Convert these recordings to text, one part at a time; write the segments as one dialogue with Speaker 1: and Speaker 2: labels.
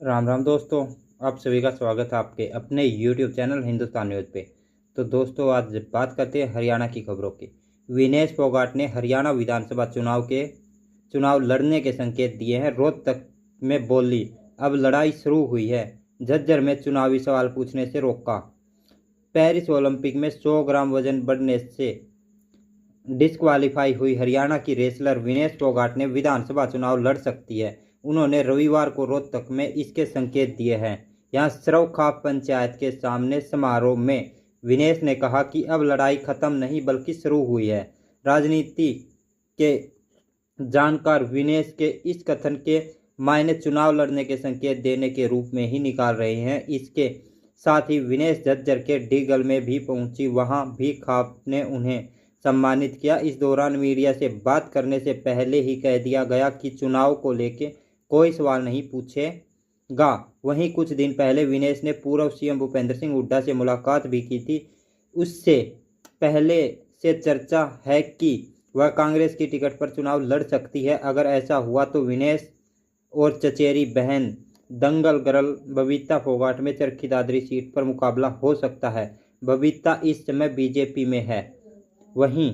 Speaker 1: राम राम दोस्तों। आप सभी का स्वागत है आपके अपने YouTube चैनल हिंदुस्तान न्यूज़ पे। तो दोस्तों, आज बात करते हैं हरियाणा की खबरों की। विनेश फोगाट ने हरियाणा विधानसभा चुनाव लड़ने के संकेत दिए हैं। रोहतक में बोली, अब लड़ाई शुरू हुई है। झज्जर में चुनावी सवाल पूछने से रोका। पेरिस ओलंपिक में 100 ग्राम वजन बढ़ने से डिस्क्वालीफाई हुई हरियाणा की रेसलर विनेश फोगाट ने विधानसभा चुनाव लड़ सकती है। उन्होंने रविवार को रोहतक में इसके संकेत दिए हैं। यहां सरौखा पंचायत के सामने समारोह में विनेश ने कहा कि अब लड़ाई खत्म नहीं बल्कि शुरू हुई है। राजनीति के जानकार विनेश के इस कथन के मायने चुनाव लड़ने के संकेत देने के रूप में ही निकाल रहे हैं। इसके साथ ही विनेश झज्जर के डीगल में भी पहुंची। वहां भी खाप ने उन्हें सम्मानित किया। इस दौरान मीडिया से बात करने से पहले ही कह दिया गया कि चुनाव को लेकर कोई सवाल नहीं पूछेगा। वहीं कुछ दिन पहले विनेश ने पूर्व सीएम भूपेंद्र सिंह हुड्डा से मुलाकात भी की थी। उससे पहले से चर्चा है कि वह कांग्रेस की टिकट पर चुनाव लड़ सकती है। अगर ऐसा हुआ तो विनेश और चचेरी बहन दंगल गर्ल बबीता फोगाट में चरखी दादरी सीट पर मुकाबला हो सकता है। बबीता इस समय बीजेपी में है। वहीं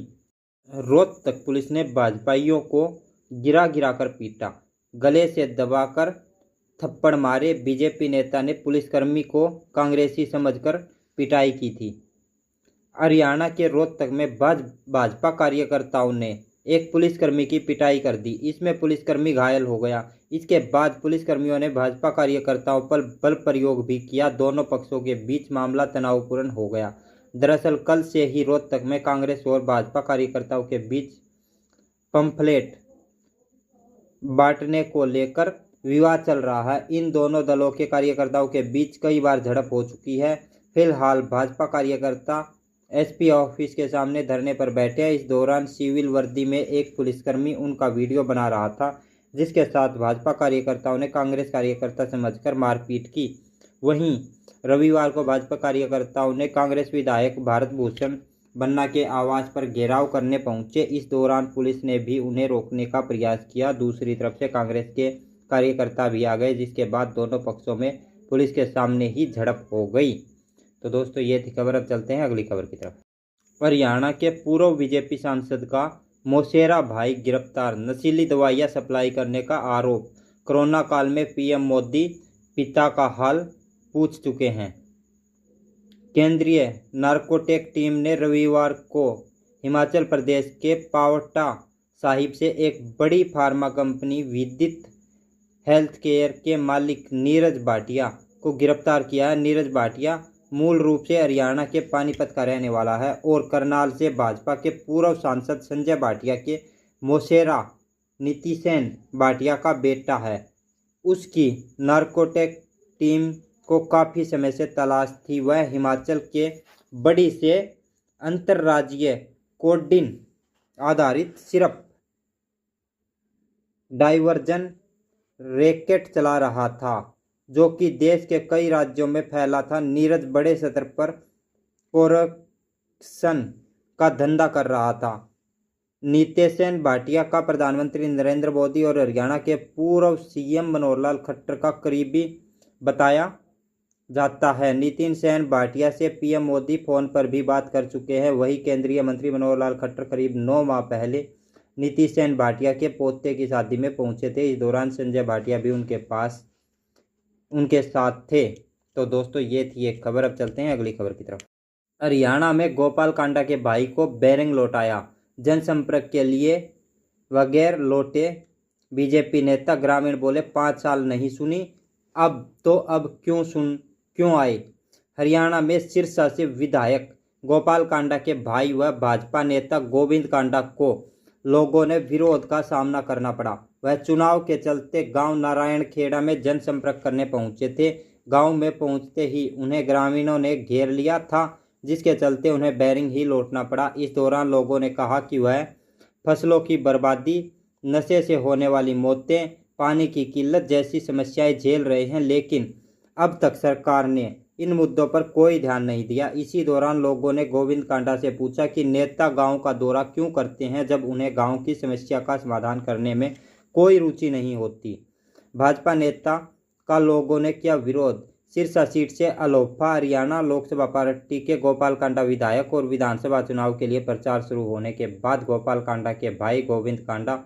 Speaker 1: रोहतक पुलिस ने भाजपाइयों को गिरा गिरा कर पीटा, गले से दबाकर थप्पड़ मारे। बीजेपी नेता ने पुलिसकर्मी को कांग्रेसी समझकर पिटाई की थी। हरियाणा के रोहतक में भाजपा कार्यकर्ताओं ने एक पुलिसकर्मी की पिटाई कर दी। इसमें पुलिसकर्मी घायल हो गया। इसके बाद पुलिसकर्मियों ने भाजपा कार्यकर्ताओं पर बल प्रयोग भी किया। दोनों पक्षों के बीच मामला तनावपूर्ण हो गया। दरअसल कल से ही रोहतक में कांग्रेस और भाजपा कार्यकर्ताओं के बीच पंफलेट बांटने को लेकर विवाद चल रहा है। इन दोनों दलों के कार्यकर्ताओं के बीच कई बार झड़प हो चुकी है। फिलहाल भाजपा कार्यकर्ता एसपी ऑफिस के सामने धरने पर बैठे हैं। इस दौरान सिविल वर्दी में एक पुलिसकर्मी उनका वीडियो बना रहा था, जिसके साथ भाजपा कार्यकर्ताओं ने कांग्रेस कार्यकर्ता समझकर मारपीट की। वहीं रविवार को भाजपा कार्यकर्ताओं ने कांग्रेस विधायक भारत भूषण बन्ना के आवास पर घेराव करने पहुंचे। इस दौरान पुलिस ने भी उन्हें रोकने का प्रयास किया। दूसरी तरफ से कांग्रेस के कार्यकर्ता भी आ गए, जिसके बाद दोनों पक्षों में पुलिस के सामने ही झड़प हो गई। तो दोस्तों, ये थी खबर। अब चलते हैं अगली खबर की तरफ। हरियाणा के पूर्व बीजेपी सांसद का मौसेरा भाई गिरफ्तार, नशीली दवाइयां सप्लाई करने का आरोप। कोरोना काल में पीएम मोदी पिता का हाल पूछ चुके हैं। केंद्रीय नारकोटिक टीम ने रविवार को हिमाचल प्रदेश के पावटा साहिब से एक बड़ी फार्मा कंपनी विदित हेल्थ केयर के मालिक नीरज भाटिया को गिरफ्तार किया है। नीरज भाटिया मूल रूप से हरियाणा के पानीपत का रहने वाला है और करनाल से भाजपा के पूर्व सांसद संजय भाटिया के मौसेरा नीतिसेन भाटिया का बेटा है। उसकी नारकोटिक टीम को काफ़ी समय से तलाश थी। वह हिमाचल के बड़ी से अंतर्राज्यीय कोडीन आधारित सिर्फ डाइवर्जन रैकेट चला रहा था, जो कि देश के कई राज्यों में फैला था। नीरज बड़े स्तर पर करप्शन का धंधा कर रहा था। नीतिसेन भाटिया का प्रधानमंत्री नरेंद्र मोदी और हरियाणा के पूर्व सीएम मनोहर लाल खट्टर का करीबी बताया जाता है। नितिन सेन भाटिया से पीएम मोदी फोन पर भी बात कर चुके हैं। वही केंद्रीय मंत्री मनोहर लाल खट्टर करीब 9 माह पहले नितिन सेन भाटिया के पोते की शादी में पहुंचे थे। इस दौरान संजय भाटिया भी उनके साथ थे। तो दोस्तों, ये थी एक खबर। अब चलते हैं अगली खबर की तरफ। हरियाणा में गोपाल कांडा के भाई को बैरंग लौटाया, जनसंपर्क के लिए बगैर लौटे बीजेपी नेता। ग्रामीण बोले, 5 साल नहीं सुनी, अब क्यों आए। हरियाणा में सिरसा से विधायक गोपाल कांडा के भाई व भाजपा नेता गोविंद कांडा को लोगों ने विरोध का सामना करना पड़ा। वह चुनाव के चलते गांव नारायण खेड़ा में जनसंपर्क करने पहुंचे थे। गांव में पहुंचते ही उन्हें ग्रामीणों ने घेर लिया था, जिसके चलते उन्हें बैरिंग ही लौटना पड़ा। इस दौरान लोगों ने कहा कि वह फसलों की बर्बादी, नशे से होने वाली मौतें, पानी की किल्लत जैसी समस्याएं झेल रहे हैं, लेकिन अब तक सरकार ने इन मुद्दों पर कोई ध्यान नहीं दिया। इसी दौरान लोगों ने गोविंद कांडा से पूछा कि नेता गांव का दौरा क्यों करते हैं जब उन्हें गांव की समस्या का समाधान करने में कोई रुचि नहीं होती। भाजपा नेता का लोगों ने किया विरोध। सिरसा सीट से अलोपा। हरियाणा लोकसभा पार्टी के गोपाल कांडा विधायक और विधानसभा चुनाव के लिए प्रचार शुरू होने के बाद गोपाल कांडा के भाई गोविंद कांडा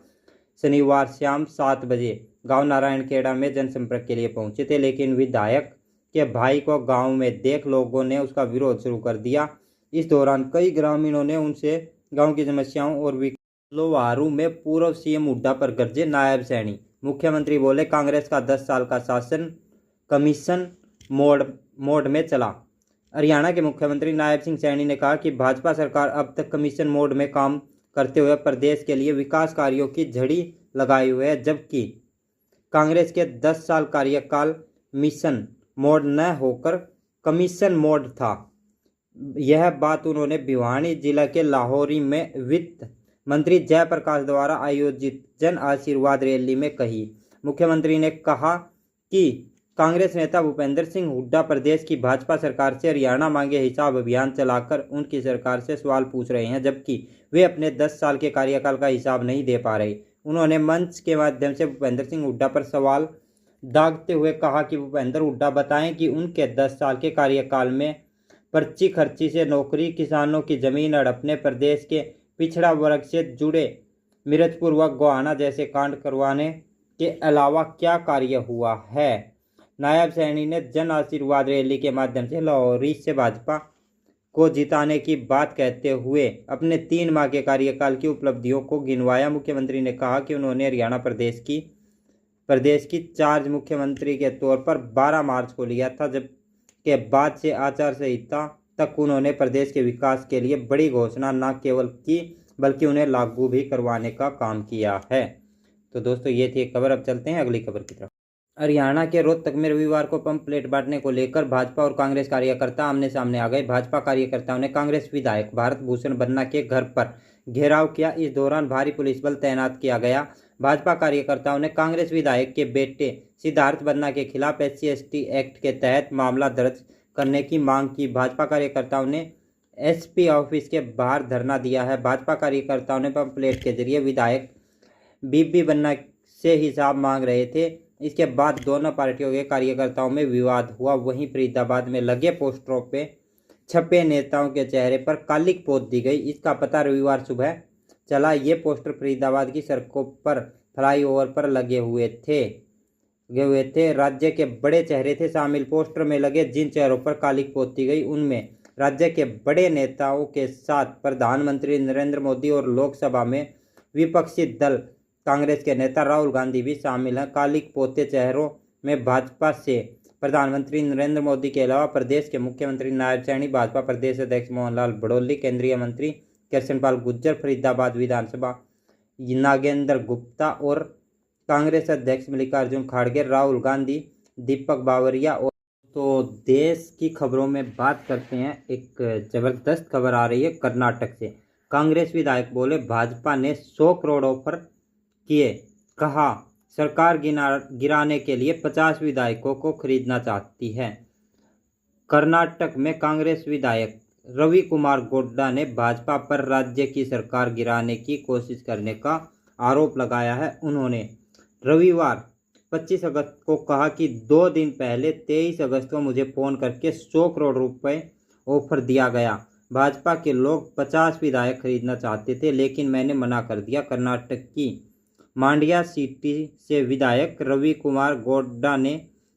Speaker 1: शनिवार शाम 7 बजे गांव नारायणखेड़ा में जनसंपर्क के लिए पहुंचे थे, लेकिन विधायक के भाई को गांव में देख लोगों ने उसका विरोध शुरू कर दिया। इस दौरान कई ग्रामीणों ने उनसे गांव की समस्याओं और लोहारू में पूर्व सीएम हुड्डा पर गरजे नायब सैनी। मुख्यमंत्री बोले, कांग्रेस का 10 साल का शासन कमीशन मोड में चला। हरियाणा के मुख्यमंत्री नायब सिंह सैनी ने कहा कि भाजपा सरकार अब तक कमीशन मोड में काम करते हुए प्रदेश के लिए विकास कार्यों की झड़ी लगाई हुई है, जबकि कांग्रेस के 10 साल कार्यकाल मिशन मोड न होकर कमीशन मोड था। यह बात उन्होंने भिवानी जिला के लाहौरी में वित्त मंत्री जयप्रकाश द्वारा आयोजित जन आशीर्वाद रैली में कही। मुख्यमंत्री ने कहा कि कांग्रेस नेता भूपेंद्र सिंह हुड्डा प्रदेश की भाजपा सरकार से हरियाणा मांगे हिसाब अभियान चलाकर उनकी सरकार से सवाल पूछ रहे हैं, जबकि वे अपने 10 साल के कार्यकाल का हिसाब नहीं दे पा रहे। उन्होंने मंच के माध्यम से भूपेंद्र सिंह हुड्डा पर सवाल दागते हुए कहा कि भूपेंद्र हुड्डा बताएं कि उनके 10 साल के कार्यकाल में पर्ची खर्ची से नौकरी, किसानों की जमीन हड़पने, प्रदेश के पिछड़ा वर्ग से जुड़े मृतपूर्वक गोहाना जैसे कांड करवाने के अलावा क्या कार्य हुआ है। नायब सैनी ने जन आशीर्वाद रैली के माध्यम से लाहौरी से भाजपा को जिताने की बात कहते हुए अपने 3 माह के कार्यकाल की उपलब्धियों को गिनवाया। मुख्यमंत्री ने कहा कि उन्होंने हरियाणा प्रदेश की चार्ज मुख्यमंत्री के तौर पर 12 मार्च को लिया था, जब के बाद से आचार संहिता तक उन्होंने प्रदेश के विकास के लिए बड़ी घोषणा न केवल की बल्कि उन्हें लागू भी करवाने का काम किया है। तो दोस्तों, ये थी एक खबर। अब चलते हैं अगली खबर की तरफ। हरियाणा के रोहतक में रविवार को पंपलेट बांटने को लेकर भाजपा और कांग्रेस कार्यकर्ता आमने सामने आ गए। भाजपा कार्यकर्ताओं ने कांग्रेस विधायक भारत भूषण बन्ना के घर पर घेराव किया। इस दौरान भारी पुलिस बल तैनात किया गया। भाजपा कार्यकर्ताओं ने कांग्रेस विधायक के बेटे सिद्धार्थ बन्ना के खिलाफ SC/ST एक्ट के तहत मामला दर्ज करने की मांग की। भाजपा कार्यकर्ताओं ने SP ऑफिस के बाहर धरना दिया है। भाजपा कार्यकर्ताओं ने पंपलेट के जरिए विधायक बीबी बन्ना से हिसाब मांग रहे थे। इसके बाद दोनों पार्टियों के कार्यकर्ताओं में विवाद हुआ। वहीं फरीदाबाद में लगे पोस्टरों पे छपे नेताओं के चेहरे पर कालिक पोत दी गई। इसका पता रविवार सुबह चला। ये पोस्टर फरीदाबाद की सड़कों पर फ्लाईओवर पर लगे हुए थे। राज्य के बड़े चेहरे थे शामिल। पोस्टर में लगे जिन चेहरों पर कालिक पोती गई उनमें राज्य के बड़े नेताओं के साथ प्रधानमंत्री नरेंद्र मोदी और लोकसभा में विपक्षी दल कांग्रेस के नेता राहुल गांधी भी शामिल हैं। कालिक पोते चेहरों में भाजपा से प्रधानमंत्री नरेंद्र मोदी के अलावा प्रदेश के मुख्यमंत्री नायब सैनी, भाजपा प्रदेश अध्यक्ष मोहनलाल बड़ौली, केंद्रीय मंत्री कृष्णपाल गुर्जर, फरीदाबाद विधानसभा नागेंद्र गुप्ता और कांग्रेस अध्यक्ष मल्लिकार्जुन खड़गे, राहुल गांधी, दीपक बावरिया। और तो देश की खबरों में बात करते हैं। एक जबरदस्त खबर आ रही है कर्नाटक से। कांग्रेस विधायक बोले, भाजपा ने 100 करोड़ ऑफर किए। कहा, सरकार गिराने के लिए 50 विधायकों को खरीदना चाहती है। कर्नाटक में कांग्रेस विधायक रवि कुमार गोड्डा ने भाजपा पर राज्य की सरकार गिराने की कोशिश करने का आरोप लगाया है। उन्होंने रविवार 25 अगस्त को कहा कि 2 दिन पहले 23 अगस्त को मुझे फोन करके 100 करोड़ रुपए ऑफर दिया गया। भाजपा के लोग 50 विधायक खरीदना चाहते थे, लेकिन मैंने मना कर दिया। कर्नाटक की मांड्या सीट से विधायक रवि कुमार गोड्डा ने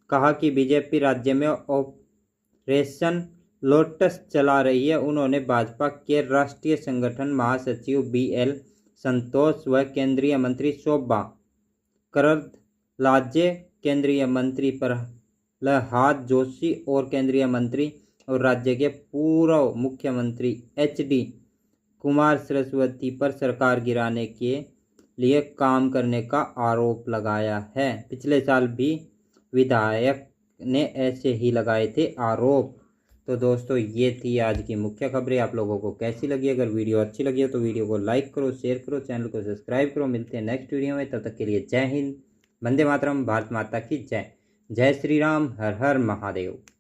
Speaker 1: कहा कि बीजेपी राज्य में ऑपरेशन लोटस चला रही है। उन्होंने भाजपा के राष्ट्रीय संगठन महासचिव BL संतोष व केंद्रीय मंत्री शोभा करंदलाजे, केंद्रीय मंत्री प्रहलाद जोशी और केंद्रीय मंत्री और राज्य के पूर्व मुख्यमंत्री HD कुमार सरस्वती पर सरकार गिराने के लिए काम करने का आरोप लगाया है। पिछले साल भी विधायक ने ऐसे ही लगाए थे आरोप। तो दोस्तों, ये थी आज की मुख्य खबरें। आप लोगों को कैसी लगी? अगर वीडियो अच्छी लगी हो तो वीडियो को लाइक करो, शेयर करो, चैनल को सब्सक्राइब करो। मिलते हैं नेक्स्ट वीडियो में। तब तक के लिए जय हिंद, वंदे मातरम, भारत माता की जय। जय श्री राम, हर हर महादेव।